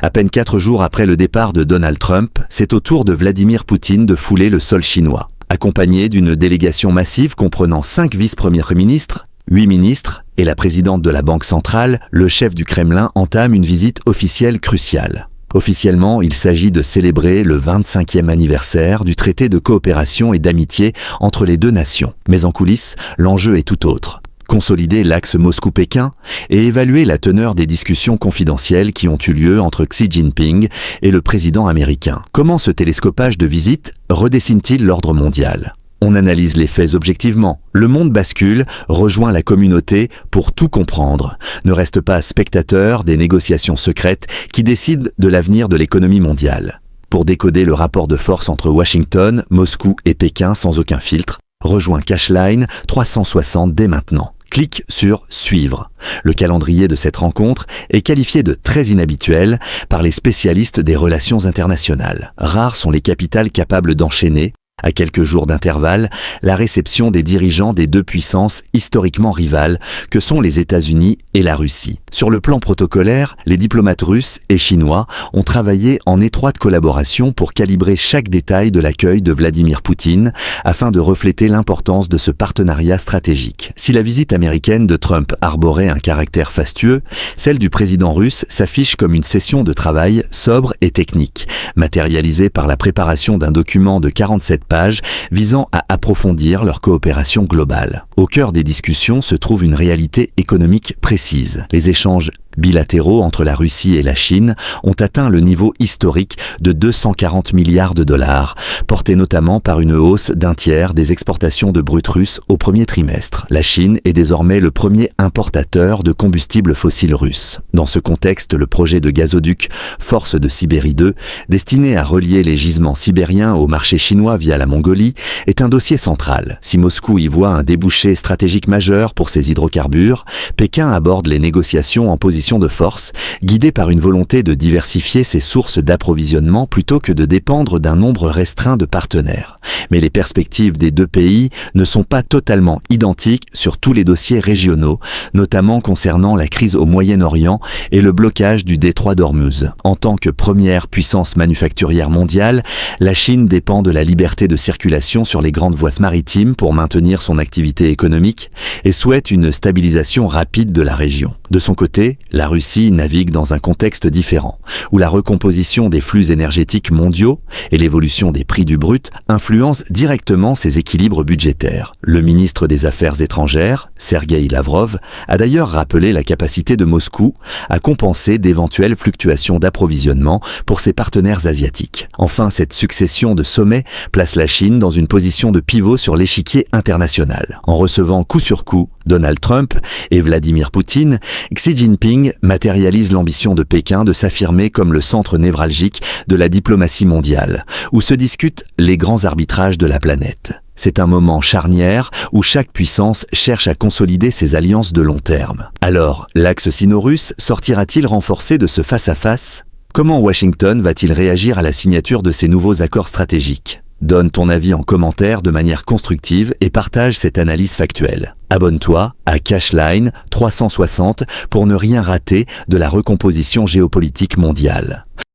À peine 4 jours après le départ de Donald Trump, c'est au tour de Vladimir Poutine de fouler le sol chinois. Accompagné d'une délégation massive comprenant 5 vice-premiers ministres, 8 ministres et la présidente de la Banque centrale, le chef du Kremlin entame une visite officielle cruciale. Officiellement, il s'agit de célébrer le 25e anniversaire du traité de coopération et d'amitié entre les deux nations. Mais en coulisses, l'enjeu est tout autre. Consolider l'axe Moscou-Pékin et évaluer la teneur des discussions confidentielles qui ont eu lieu entre Xi Jinping et le président américain. Comment ce télescopage de visites redessine-t-il l'ordre mondial ? On analyse les faits objectivement. Le monde bascule, rejoint la communauté pour tout comprendre. Ne reste pas spectateur des négociations secrètes qui décident de l'avenir de l'économie mondiale. Pour décoder le rapport de force entre Washington, Moscou et Pékin sans aucun filtre, rejoins Cashline 360 dès maintenant. Clique sur « Suivre ». Le calendrier de cette rencontre est qualifié de très inhabituel par les spécialistes des relations internationales. Rares sont les capitales capables d'enchaîner, à quelques jours d'intervalle, la réception des dirigeants des deux puissances historiquement rivales que sont les États-Unis et la Russie. Sur le plan protocolaire, les diplomates russes et chinois ont travaillé en étroite collaboration pour calibrer chaque détail de l'accueil de Vladimir Poutine afin de refléter l'importance de ce partenariat stratégique. Si la visite américaine de Trump arborait un caractère fastueux, celle du président russe s'affiche comme une session de travail sobre et technique, matérialisée par la préparation d'un document de 47 pages visant à approfondir leur coopération globale. Au cœur des discussions se trouve une réalité économique précise. Les échanges bilatéraux entre la Russie et la Chine ont atteint le niveau historique de 240 milliards de dollars, porté notamment par une hausse d'un tiers des exportations de brut russes au premier trimestre. La Chine est désormais le premier importateur de combustibles fossiles russes. Dans ce contexte, le projet de gazoduc Force de Sibérie 2, destiné à relier les gisements sibériens au marché chinois via la Mongolie, est un dossier central. Si Moscou y voit un débouché stratégique majeur pour ses hydrocarbures, Pékin aborde les négociations en position de force, guidée par une volonté de diversifier ses sources d'approvisionnement plutôt que de dépendre d'un nombre restreint de partenaires. Mais les perspectives des deux pays ne sont pas totalement identiques sur tous les dossiers régionaux, notamment concernant la crise au Moyen-Orient et le blocage du détroit d'Ormuz. En tant que première puissance manufacturière mondiale, la Chine dépend de la liberté de circulation sur les grandes voies maritimes pour maintenir son activité économique et souhaite une stabilisation rapide de la région. De son côté, la Russie navigue dans un contexte différent, où la recomposition des flux énergétiques mondiaux et l'évolution des prix du brut influencent directement ses équilibres budgétaires. Le ministre des Affaires étrangères, Sergueï Lavrov, a d'ailleurs rappelé la capacité de Moscou à compenser d'éventuelles fluctuations d'approvisionnement pour ses partenaires asiatiques. Enfin, cette succession de sommets place la Chine dans une position de pivot sur l'échiquier international. En recevant coup sur coup Donald Trump et Vladimir Poutine, Xi Jinping matérialise l'ambition de Pékin de s'affirmer comme le centre névralgique de la diplomatie mondiale, où se discutent les grands arbitrages de la planète. C'est un moment charnière où chaque puissance cherche à consolider ses alliances de long terme. Alors, l'axe sino-russe sortira-t-il renforcé de ce face-à-face ? Comment Washington va-t-il réagir à la signature de ces nouveaux accords stratégiques ? Donne ton avis en commentaire de manière constructive et partage cette analyse factuelle. Abonne-toi à Cashline 360 pour ne rien rater de la recomposition géopolitique mondiale.